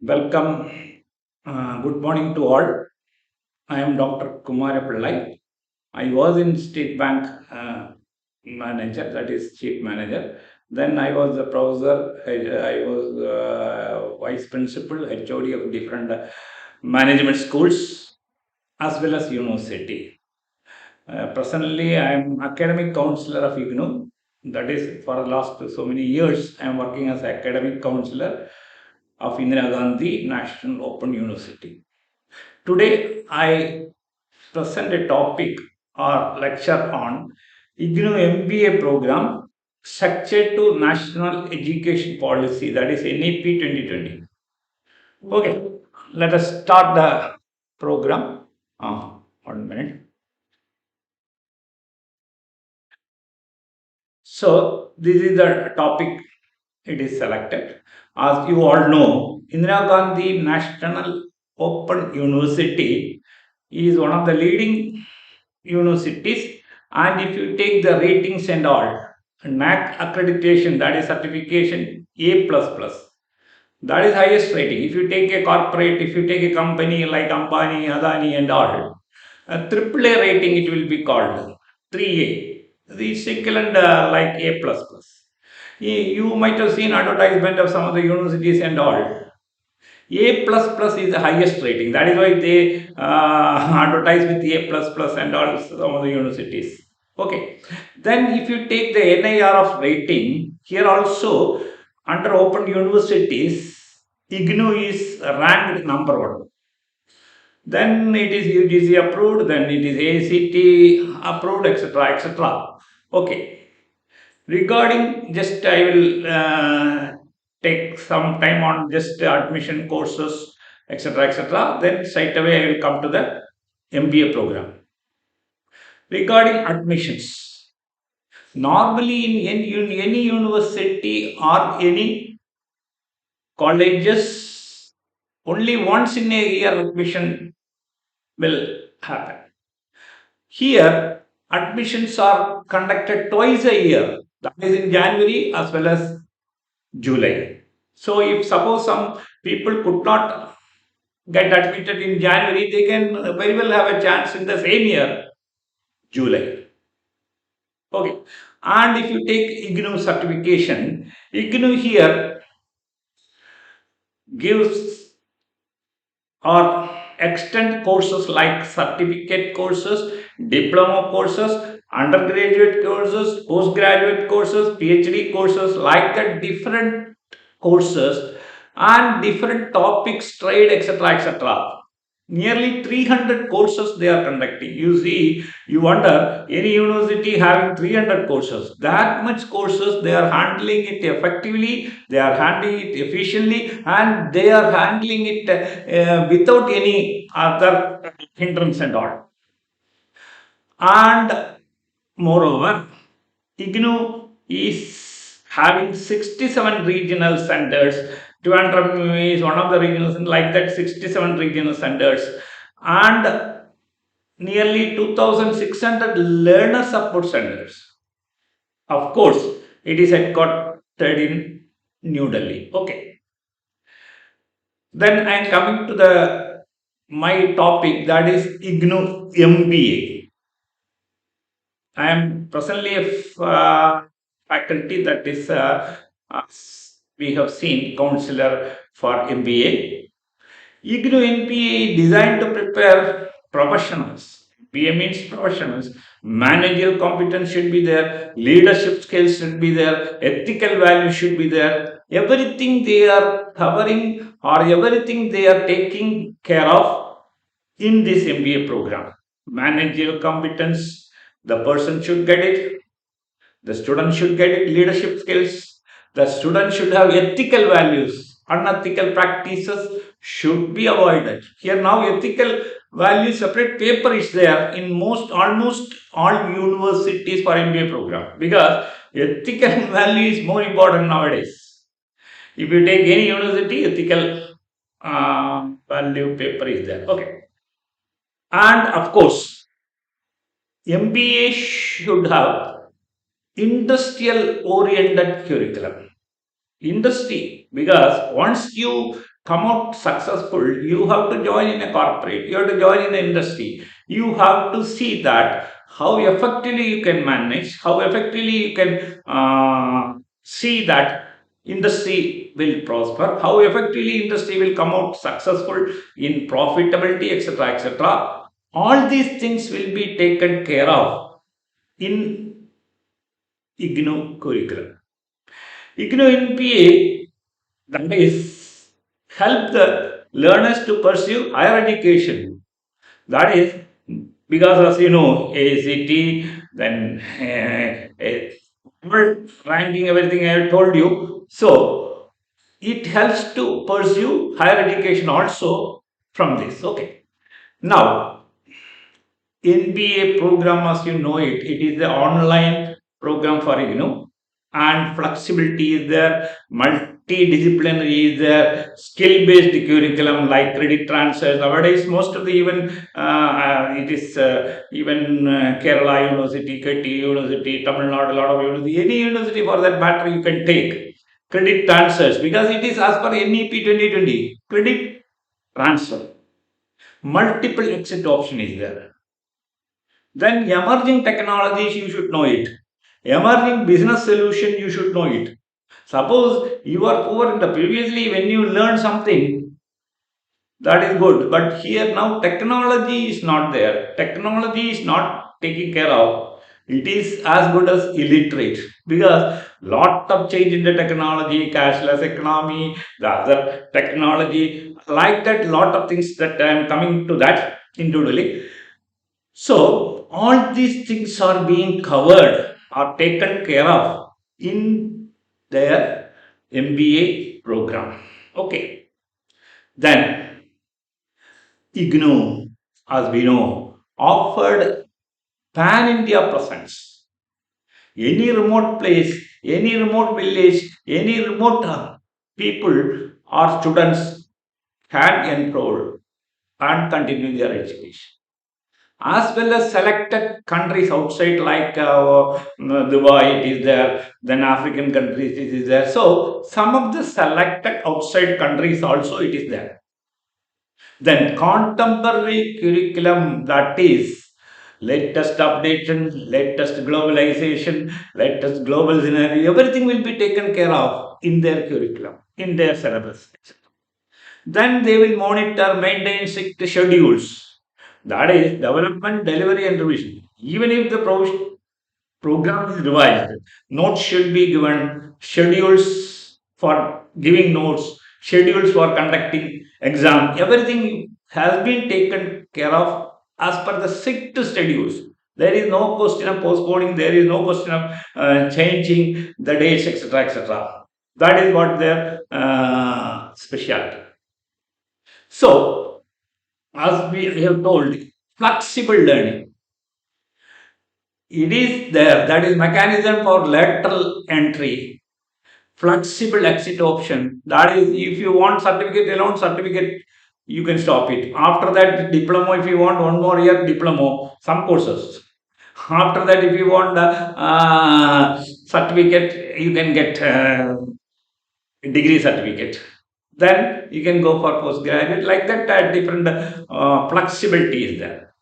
Welcome. Good morning to all. I am Dr. Kumara Pillai. I was in State Bank manager, that is chief manager. Then I was a professor. I was vice principal, HOD of different management schools as well as university. Presently, I am academic counselor of IGNOU. That is for the last so many years. I am working as academic counselor of Indira Gandhi National Open University. Today, I present a topic or lecture on IGNOU MBA program structured to National Education Policy, that is NEP 2020. Okay, let us start the program. 1 minute. So, this is the topic it is selected. As you all know, Indira Gandhi National Open University is one of the leading universities, and if you take the ratings and all, NAC accreditation, that is certification A++, that is highest rating. If you take a corporate, if you take a company like Ambani, Adani and all, a triple A rating it will be called 3A. The equivalent like A++. You might have seen advertisement of some of the universities and all. A plus plus is the highest rating. That is why they advertise with A plus plus and all some of the universities. Okay. Then if you take the NIR of rating, here also under open universities, IGNOU is ranked number one. Then it is UGC approved, then it is ACT approved, etc. etc. Okay. Regarding just I will take some time on just admission courses, etc. etc. Then straight away I will come to the MBA program. Regarding admissions, normally in any university or any colleges, only once in a year admission will happen. Here, admissions are conducted twice a year, that is in January as well as July. So, if suppose some people could not get admitted in January, they can very well have a chance in the same year, July. Okay. And if you take IGNOU certification, IGNOU here gives or extend courses like certificate courses, diploma courses, undergraduate courses, postgraduate courses, PhD courses, like that different courses and different topics, trade, etc. etc. Nearly 300 courses they are conducting. You see, you wonder any university having 300 courses. That much courses they are handling it effectively, they are handling it efficiently, and they are handling it without any other hindrance and all. And moreover, IGNOU is having 67 regional centers. Trivandrum is one of the regional, like that 67 regional centers, and nearly 2,600 learner support centers. Of course, it is headquartered in New Delhi. Okay. Then I am coming to the my topic, that is IGNOU MBA. I am presently a faculty, that is we have seen counselor for MBA. IGNOU MBA designed to prepare professionals. MBA means professionals. Managerial competence should be there, leadership skills should be there, ethical values should be there. Everything they are covering or everything they are taking care of in this MBA program. Managerial competence, the person should get it, the student should get it, leadership skills, the student should have ethical values, unethical practices should be avoided. Here now ethical values separate paper is there in almost all universities for MBA program, because ethical value is more important nowadays. If you take any university, ethical value paper is there. Okay. And of course, MBA should have industrial oriented curriculum. Industry, because once you come out successful, you have to join in a corporate, you have to join in the industry. You have to see that how effectively you can manage, how effectively you can see that industry will prosper, how effectively industry will come out successful in profitability, etc., etc. All these things will be taken care of in IGNOU curriculum. IGNOU NPA, that is, help the learners to pursue higher education. That is, because as you know, ACT, then world ranking, everything I have told you. So it helps to pursue higher education also from this. Okay. Now, NBA program, as you know it, it is the online program for and flexibility is there, multidisciplinary is there, skill-based curriculum like credit transfers. Nowadays, most of the even it is even Kerala University, KT University, Tamil Nadu, a lot of university, any university for that matter, you can take credit transfers because it is as per NEP 2020 credit transfer. Multiple exit option is there. Then emerging technologies, you should know it. Emerging business solution, you should know it. Suppose you are poor in the previously when you learn something, that is good. But here now technology is not there. Technology is not taken care of. It is as good as illiterate because lot of change in the technology, cashless economy, the other technology, like that, lot of things that I am coming to that individually. So, all these things are being covered or taken care of in their MBA program. Okay. Then, IGNOU, as we know, offered pan India presence. Any remote place, any remote village, any remote people or students can enroll and continue their education, as well as selected countries outside like Dubai, it is there, then African countries, it is there. So, some of the selected outside countries also it is there. Then, contemporary curriculum, that is latest updation, latest globalization, latest global scenario, everything will be taken care of in their curriculum, in their syllabus. Then they will monitor, maintain strict schedules. That is development, delivery, and revision. Even if the program is revised, notes should be given, schedules for giving notes, schedules for conducting exam. Everything has been taken care of as per the strict schedules. There is no question of postponing. There is no question of changing the dates, etc., etc. That is what their specialty. So, as we have told, flexible learning. It is there. That is mechanism for lateral entry, flexible exit option. That is, if you want certificate alone, certificate, you can stop it. After that, diploma, if you want 1 more year, diploma, some courses. After that, if you want certificate, you can get degree certificate. Then you can go for postgraduate. Like that, different flexibility is there.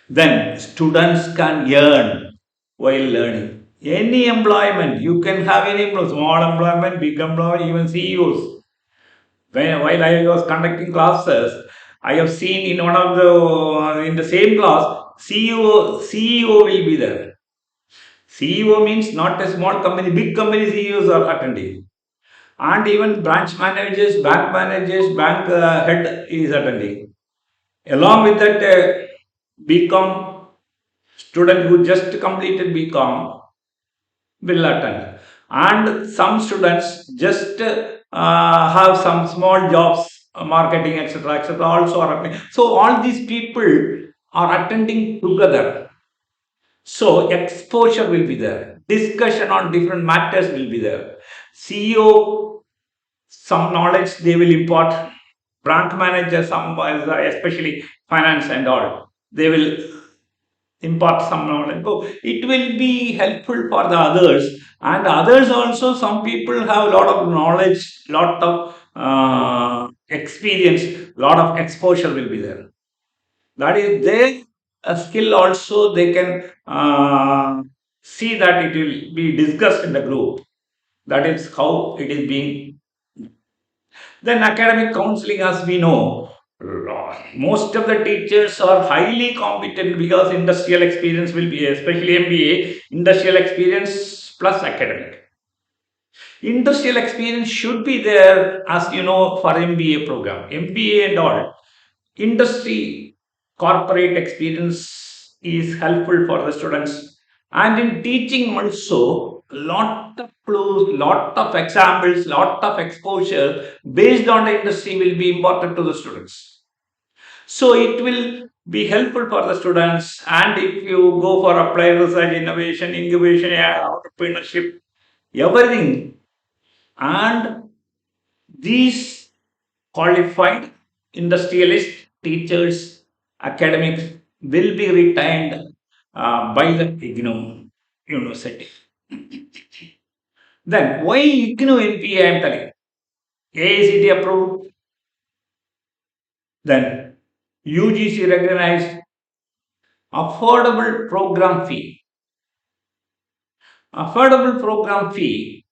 Then students can earn while learning. Any employment, you can have any small employment, big employment, even CEOs. While I was conducting classes, I have seen in one of the in the same class, CEO will be there. CEO means not a small company, big company CEOs are attending, and even branch managers, bank head is attending. Along with that, BCom student who just completed BCom will attend, and some students just have some small jobs, marketing, etc., etc., also are attending. So all these people are attending together. So exposure will be there. Discussion on different matters will be there. CEO, some knowledge they will impart. Branch manager, some especially finance and all, they will impart some knowledge. So it will be helpful for the others, and others also. Some people have a lot of knowledge, lot of experience, lot of exposure will be there. That is their skill also. They can see that it will be discussed in the group. That is how it is being. Then academic counseling, as we know, most of the teachers are highly competent because industrial experience will be, especially MBA, industrial experience plus academic. Industrial experience should be there, as you know, for MBA program. MBA and all, industry corporate experience is helpful for the students. And in teaching also, lot of clues, lot of examples, lot of exposure based on the industry will be important to the students. So it will be helpful for the students. And if you go for applied research, innovation, incubation, entrepreneurship, everything, and these qualified industrialists, teachers, academics will be retained by the IGNOU University. Then why IGNOU NPA I am telling? AICT approved, then UGC recognized, affordable program fee. Affordable program fee,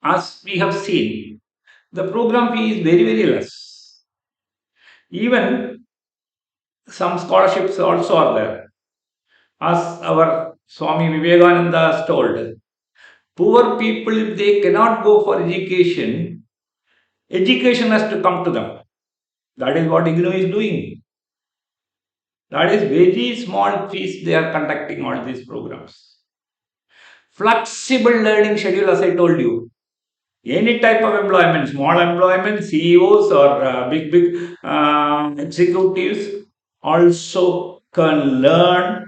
as we have seen, the program fee is very, very less. Even some scholarships also are there. As our Swami Vivekananda has told, poor people, if they cannot go for education, education has to come to them. That is what IGNOU is doing. That is very small fees they are conducting all these programs. Flexible learning schedule, as I told you. Any type of employment, small employment, CEOs or big executives also can learn,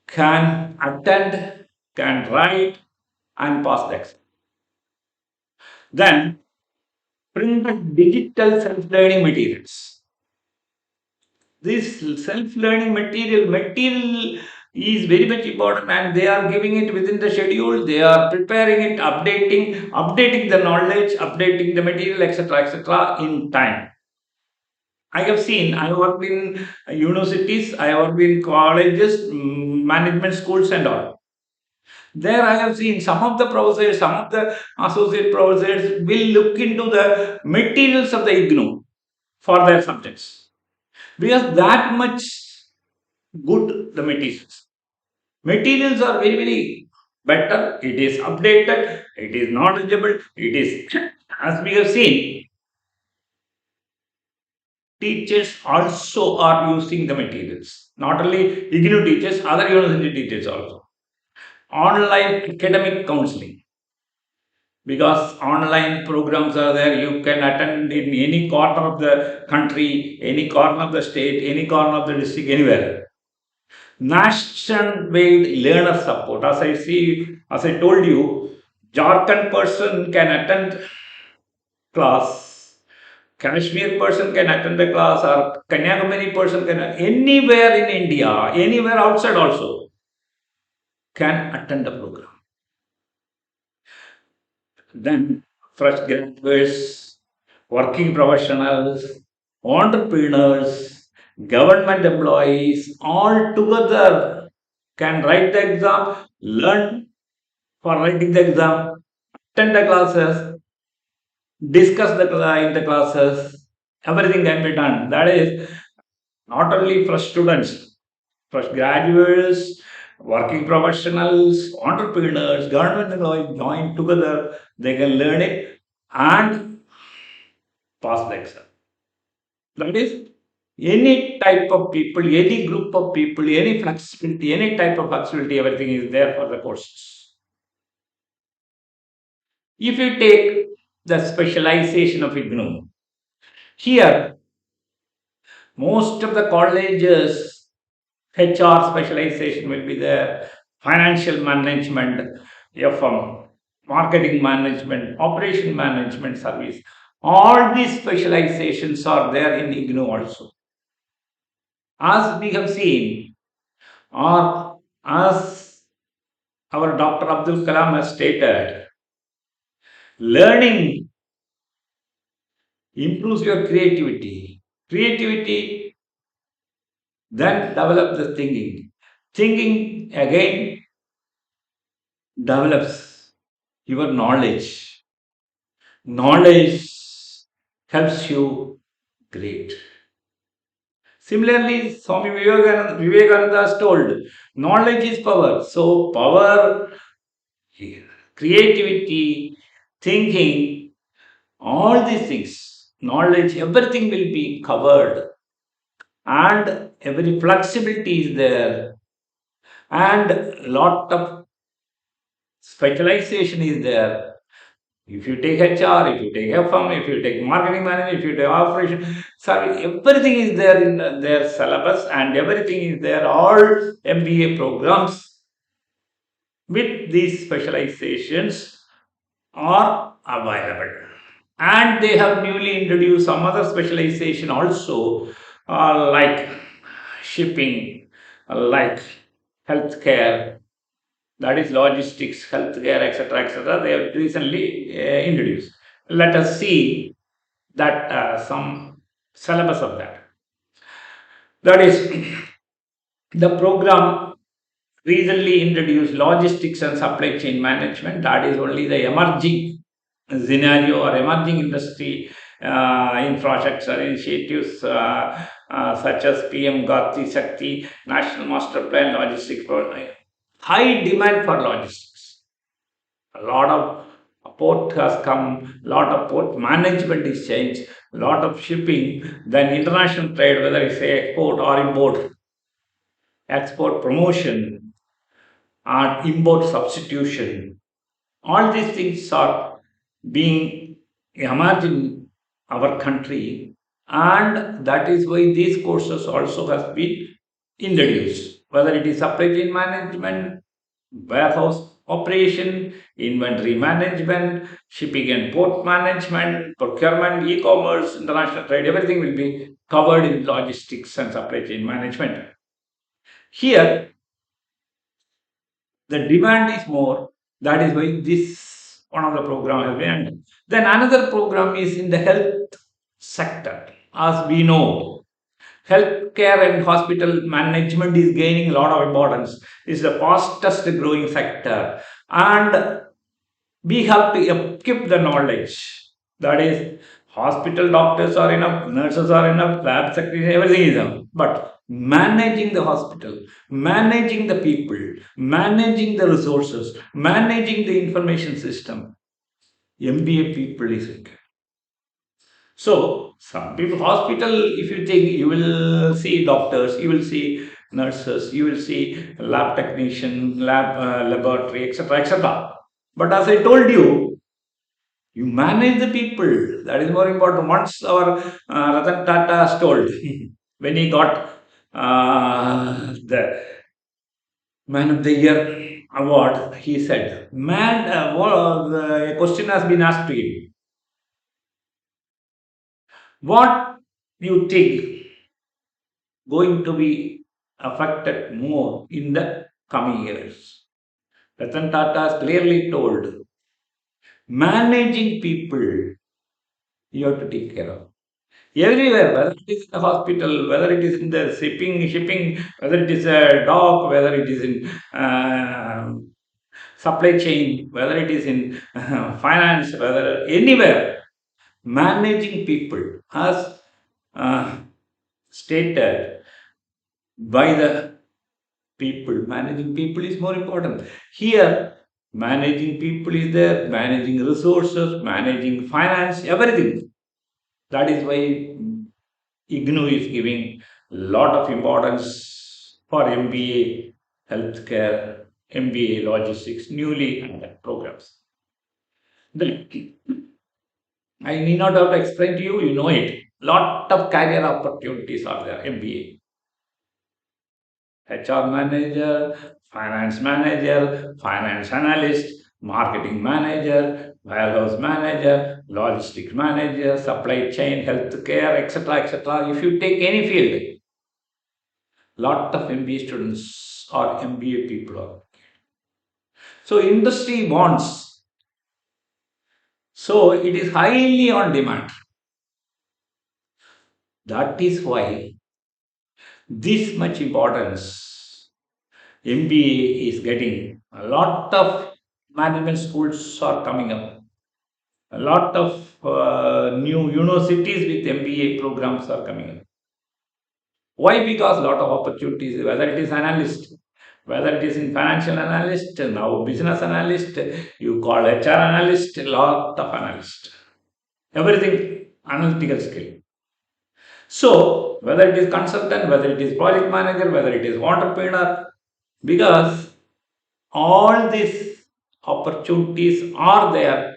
can attend, can write, and pass the exam. Then printed digital self-learning materials. This self-learning material is very much important, and they are giving it within the schedule. They are preparing it, updating the knowledge, updating the material, etc., in time. I have seen. I worked in universities. I worked in colleges, management schools, and all. There I have seen some of the professors, some of the associate professors will look into the materials of the IGNOU for their subjects, because that much good the materials. Materials are very, very better. It is updated. It is knowledgeable. It is, as we have seen, teachers also are using the materials. Not only IGNOU teachers, other university teachers also. Online academic counseling, because online programs are there. You can attend in any corner of the country, any corner of the state, any corner of the district, anywhere. National-wide learner support. As I told you, Jharkhand person can attend class, Kashmir person can attend the class, or Kanyakumari person can, anywhere in India, anywhere outside also, can attend the program. Then fresh graduates, working professionals, entrepreneurs, government employees, all together can write the exam, learn for writing the exam, attend the classes, discuss in the classes, everything can be done. That is not only for students, for graduates, working professionals, entrepreneurs, government employees join together, they can learn it and pass the exam. That is any type of people, any group of people, any flexibility, any type of flexibility, everything is there for the courses. If you take the specialization of IGNOU, here most of the colleges HR specialization will be there, financial management, FM, marketing management, operation management service. All these specializations are there in IGNOU also. As we have seen, or as our Dr. Abdul Kalam has stated, learning improves your creativity. Creativity then develops the thinking. Thinking again develops your knowledge. Knowledge helps you great. Similarly, Swami Vivekananda has told, knowledge is power. So, power, creativity, thinking, all these things, knowledge, everything will be covered, and every flexibility is there, and lot of specialization is there. If you take HR, if you take FM, if you take marketing management, if you take operation, sorry, everything is there in their syllabus, and everything is there. All MBA programs with these specializations are available. And they have newly introduced some other specialization also, like shipping, like healthcare, that is logistics, healthcare, etc., etc. They have recently introduced. Let us see that some syllabus of that. That is the program recently introduced logistics and supply chain management. That is only the emerging scenario or emerging industry infrastructure initiatives such as PM Gati Shakti, National Master Plan, Logistics Program. High demand for logistics. A lot of port has come, lot of port management is changed, lot of shipping, then international trade, whether it's export or import, export promotion and import substitution. All these things are being emerged in our country, and that is why these courses also has been introduced. Whether it is supply chain management, warehouse operation, inventory management, shipping and port management, procurement, e-commerce, international trade, everything will be covered in logistics and supply chain management. Here, the demand is more. That is why this one of the program has been. Then another program is in the health sector. As we know, healthcare and hospital management is gaining a lot of importance. It's the fastest growing sector, and we have to equip the knowledge. That is, hospital doctors are enough, nurses are enough, lab secretaries, everything is enough. But managing the hospital, managing the people, managing the resources, managing the information system, MBA people is required. So, some people, hospital, if you think, you will see doctors, you will see nurses, you will see lab technician, laboratory, etc., etc. But as I told you manage the people. That is more important. Once our Ratan Tata has told when he got the Man of the Year award, he said, "Man, a question has been asked to him. What you think going to be affected more in the coming years?" Ratan Tata has clearly told, managing people you have to take care of. Everywhere, whether it is in the hospital, whether it is in the shipping, whether it is a dock, whether it is in supply chain, whether it is in finance, whether anywhere, managing people as uh, stated by the people. Managing people is more important. Here, managing people is there, managing resources, managing finance, everything. That is why IGNOU is giving lot of importance for MBA healthcare, MBA logistics, newly added programs. The, I need not have to explain to you, you know it. Lot of career opportunities are there, MBA. HR manager, finance analyst, marketing manager, warehouse manager, logistics manager, supply chain, healthcare, etc., etc. If you take any field, lot of MBA students or MBA people are. So industry wants. So it is highly on demand. That is why this much importance MBA is getting. A lot of management schools are coming up. A lot of new universities with MBA programs are coming up. Why? Because a lot of opportunities, whether it is analyst, whether it is in financial analyst, now business analyst, you call HR analyst, a lot of analyst. Everything analytical skill. So, whether it is consultant, whether it is project manager, whether it is entrepreneur, because all these opportunities are there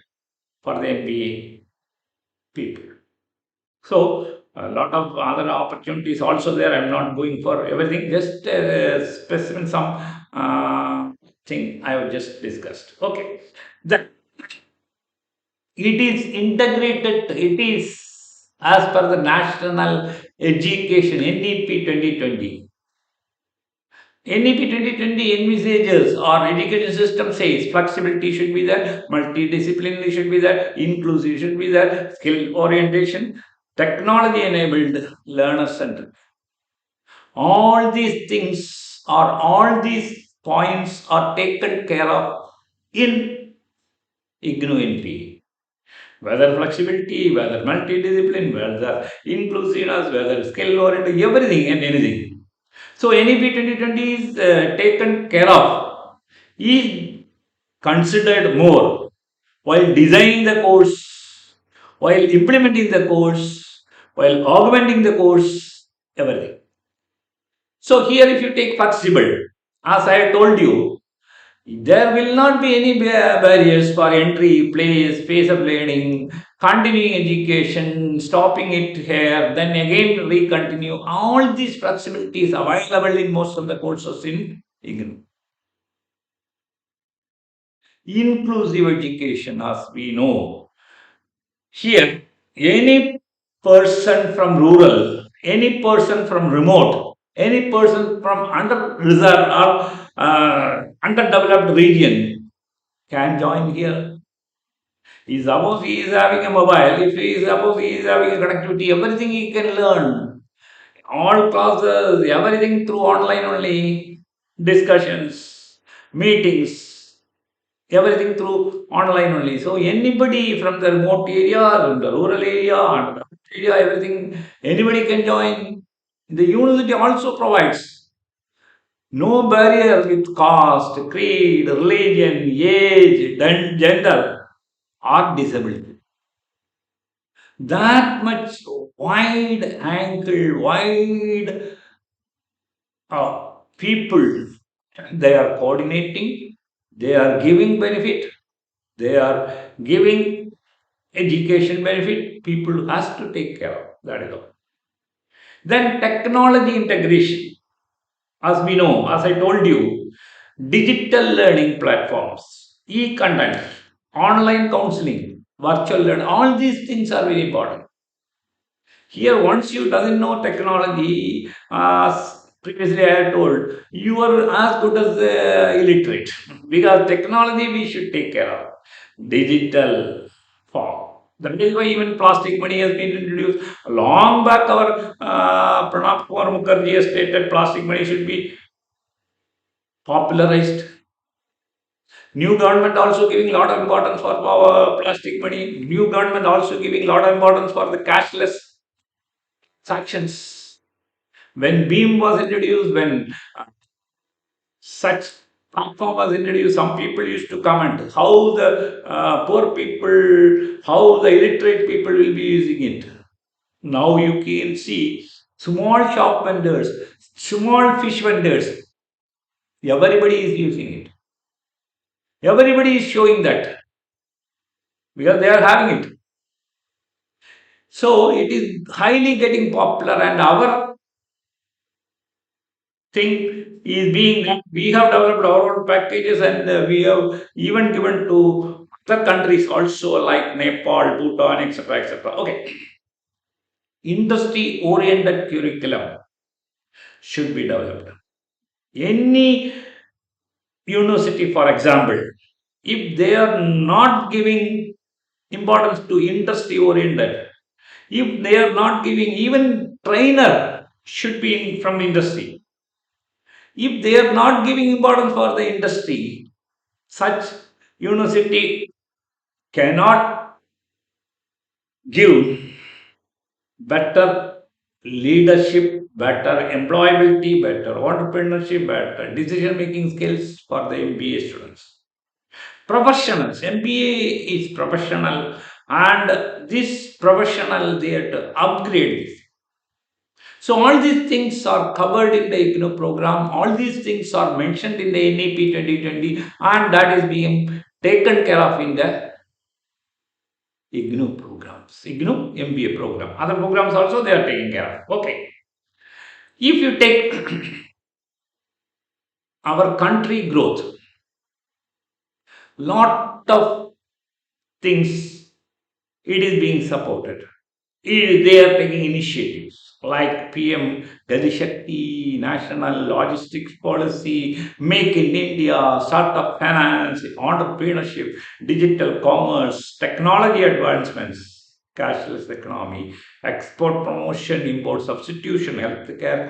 for the MBA people. So, a lot of other opportunities also there. I'm not going for everything, just specimen some thing I have just discussed. Okay, that it is integrated, it is as per the National Education NEP 2020. NEP 2020 envisages or education system says flexibility should be there, multidisciplinary should be there, inclusive should be there, skill orientation, technology enabled learner centered. All these things or all these points are taken care of in IGNOU NP. Whether flexibility, whether multidiscipline, whether inclusiveness, whether skill oriented, everything and anything. So NEP 2020 is taken care of, is considered more while designing the course, while implementing the course, while augmenting the course, everything. So here if you take flexible, as I told you, there will not be any barriers for entry, place, pace of learning, continuing education, stopping it here, then again we continue. All these flexibilities available in most of the courses in IGNOU. Inclusive education, as we know. Here, any person from rural, any person from remote, any person from under reserved or underdeveloped region can join here. He suppose he is having a mobile, if he is suppose he is having a connectivity, everything he can learn. All classes, everything through online only, discussions, meetings, everything through online only. So anybody from the remote area, from the rural area, and area, everything, anybody can join. The university also provides no barrier with caste, creed, religion, age, gender, or disability. That much wide angle, wide people, they are coordinating, they are giving benefit, they are giving education benefit, people has to take care of that is all. Then technology integration, as we know, as I told you, digital learning platforms, e-content, online counseling, virtual learning, all these things are very important. Here, once you doesn't know technology, as previously I had told, you are as good as illiterate because technology we should take care of. Digital form. That is why even plastic money has been introduced. Long back, our Pranab Kumar Mukherjee has stated plastic money should be popularized. New government also giving lot of importance for plastic money. New government also giving lot of importance for the cashless transactions. When Beam was introduced, when such platform was introduced, some people used to comment how the poor people, how the illiterate people will be using it. Now you can see small shop vendors, small fish vendors, everybody is using it. Everybody is showing that because they are having it. So it is highly getting popular, and our thing is being that we have developed our own packages, and we have even given to other countries also like Nepal, Bhutan, etc. etc. Okay, industry oriented curriculum should be developed. Any university, for example, if they are not giving importance to industry oriented, If they are not giving, even trainer should be from industry. If they are not giving importance for the industry, such university cannot give better leadership, better employability, better entrepreneurship, better decision making skills for the MBA students. Professionals, MBA is professional, and this professional they have to upgrade this. So all these things are covered in the IGNOU program. All these things are mentioned in the NEP 2020, and that is being taken care of in the IGNOU programs, IGNOU MBA program. Other programs also they are taking care of. Okay. If you take our country growth, lot of things it is being supported. They are taking initiatives like PM Gati Shakti, National Logistics Policy, Make in India, Startup Finance, Entrepreneurship, Digital Commerce, Technology Advancements, Cashless Economy, Export Promotion, Import Substitution, Healthcare,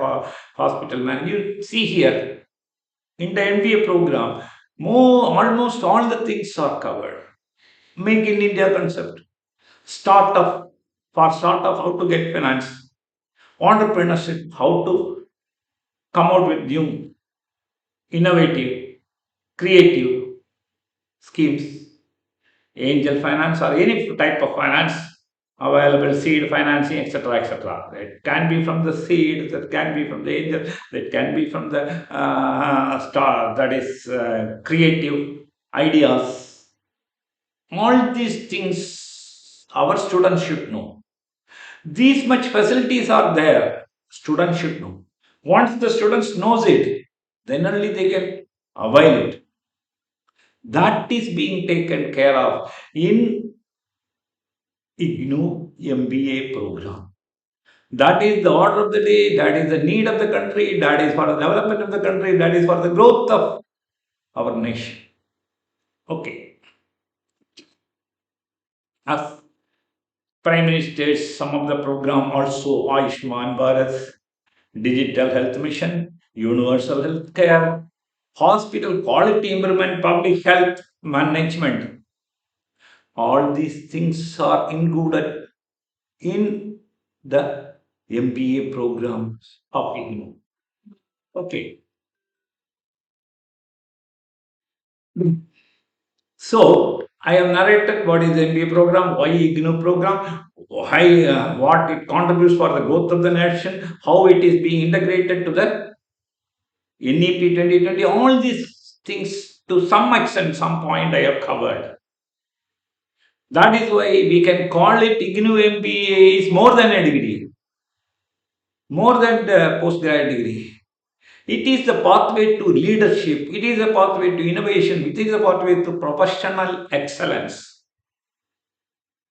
Hospital Management. You see here in the MBA program, almost all the things are covered. Make in India concept, startup, for startup, how to get finance, entrepreneurship, how to come out with new, innovative, creative schemes, angel finance or any type of finance available, seed financing, etc., etc. It can be from the seed, that can be from the angel, that can be from the star, that is creative ideas. All these things our students should know. These much facilities are there. Students should know. Once the students knows it, then only they can avail it. That is being taken care of in IGNOU MBA program. That is the order of the day. That is the need of the country. That is for the development of the country. That is for the growth of our nation. Okay. As Prime Minister's some of the program also Ayushman Bharat, Digital Health Mission, Universal Health Care, Hospital Quality Improvement, Public Health Management. All these things are included in the MBA programs of IGNOU. Okay. So I have narrated what is the MBA program, why IGNOU program, why what it contributes for the growth of the nation, how it is being integrated to the NEP 2020. All these things to some extent, some point I have covered. That is why we can call it IGNOU MBA is more than a degree, more than the postgraduate degree. It is the pathway to leadership. It is a pathway to innovation. It is a pathway to professional excellence.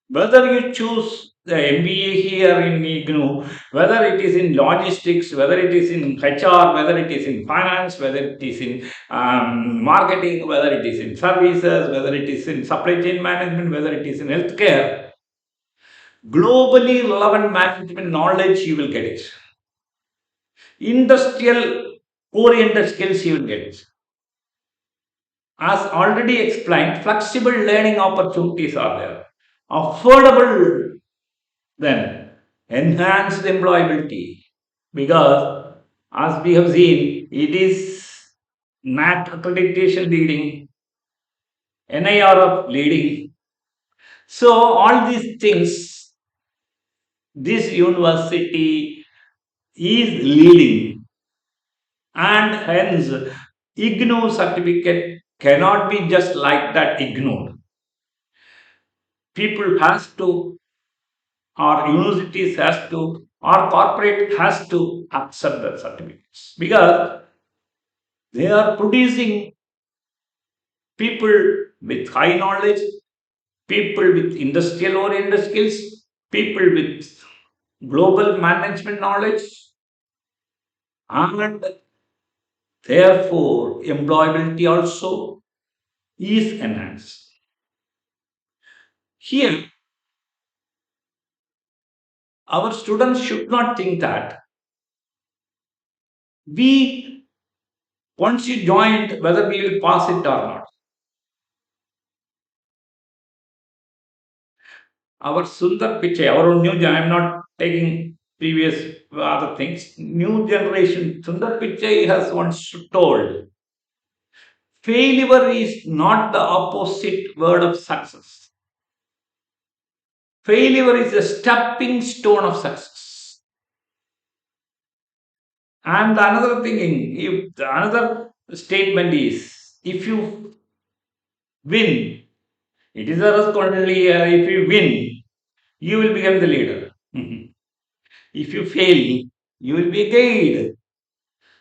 Whether you choose the MBA here in IGNOU, whether it is in logistics, whether it is in HR, whether it is in finance, whether it is in marketing, whether it is in services, whether it is in supply chain management, whether it is in healthcare, globally relevant management knowledge, you will get it. Industrial oriented skills, you will get it. As already explained, flexible learning opportunities are there. Affordable, then enhanced employability, because as we have seen, it is NAT accreditation leading, NIRF leading. So all these things, this university is leading, and hence IGNOU certificate cannot be just like that ignored. People has to, or universities has to, or corporate has to accept the certificates, because they are producing people with high knowledge, people with industrial oriented skills, people with global management knowledge, and therefore employability also is enhanced. Here, our students should not think that we, once you joined, whether we will pass it or not. Our Sundar Pichai, our own I am not taking previous other things. New generation, Sundar Pichai has once told, failure is not the opposite word of success. Failure is a stepping stone of success. And another thing, if another statement is, if you win, it is a responsibility. If you win, you will become the leader. If you fail, you will be a guide.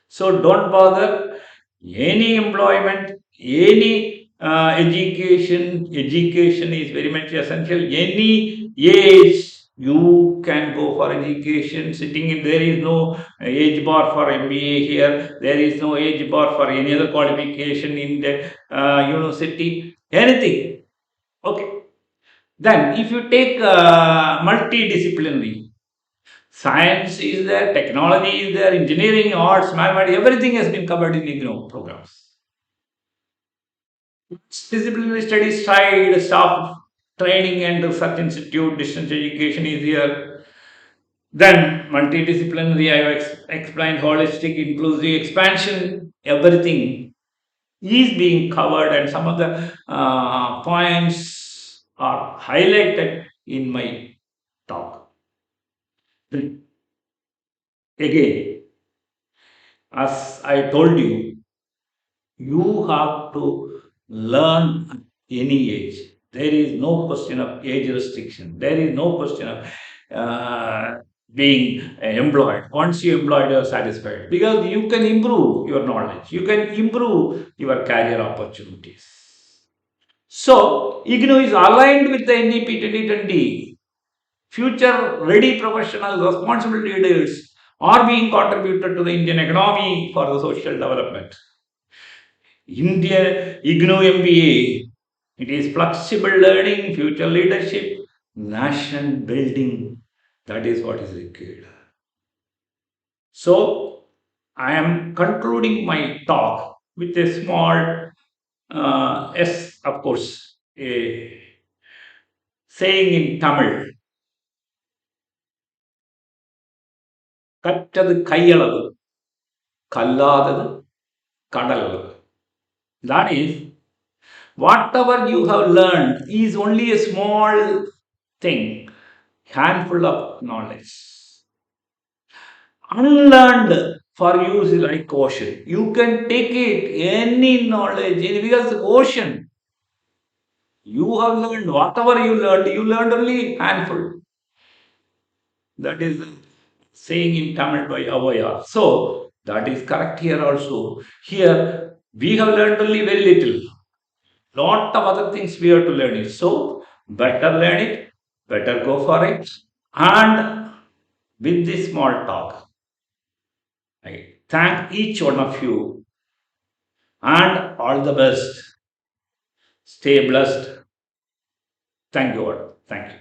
So don't bother any employment, any education. Education is very much essential. Any age you can go for education. Sitting in there is no age bar for MBA here. There is no age bar for any other qualification in the university. Anything. Okay. Then, if you take multidisciplinary, science is there, technology is there, engineering, arts, mathematics, everything has been covered in IGNOU programs. Disciplinary studies side, staff training and research institute, distance education is here. Then multidisciplinary, I have explained holistic, inclusive, expansion, everything is being covered, and some of the points are highlighted in my talk. Again, as I told you, you have to learn at any age. There is no question of age restriction. There is no question of being employed. Once you employed, you are satisfied because you can improve your knowledge. You can improve your career opportunities. So, IGNOU is aligned with the NEP 2020. Future ready professionals, responsible leaders are being contributed to the Indian economy for the social development. India IGNOU MBA, it is flexible learning, future leadership, nation building. That is what is required. So, I am concluding my talk with a small, yes, of course, a saying in Tamil, கற்றது கையளவு கல்லாதது கடலளவு. That is, whatever you have learned is only a small thing, handful of knowledge. Unlearned for you is like ocean. You can take it, any knowledge, because ocean. You have learned whatever you learned only handful. That is saying in Tamil by Avaya. So that is correct here also. Here we have learned only very little. Lot of other things we have to learn it. So better learn it, better go for it. And with this small talk, I thank each one of you and all the best. Stay blessed. Thank you all. Thank you.